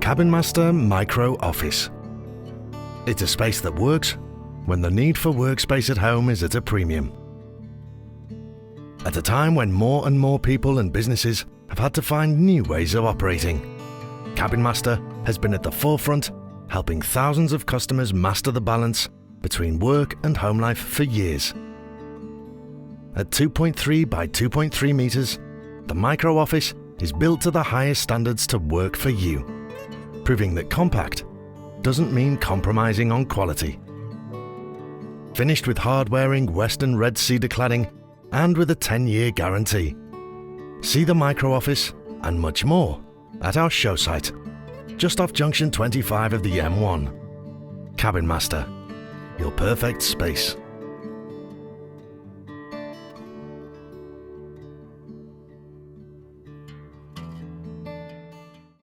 Cabin Master Micro Office. It's a space that works when the need for workspace at home is at a premium. At a time when more and more people and businesses have had to find new ways of operating, Cabin Master has been at the forefront, helping thousands of customers master the balance between work and home life for years. At 2.3 by 2.3 meters, the Micro Office is built to the highest standards to work for you, proving that compact doesn't mean compromising on quality. Finished with hard-wearing Western red cedar cladding and with a 10-year guarantee. See the Micro Office and much more at our show site, just off junction 25 of the M1. Cabin Master, your perfect space.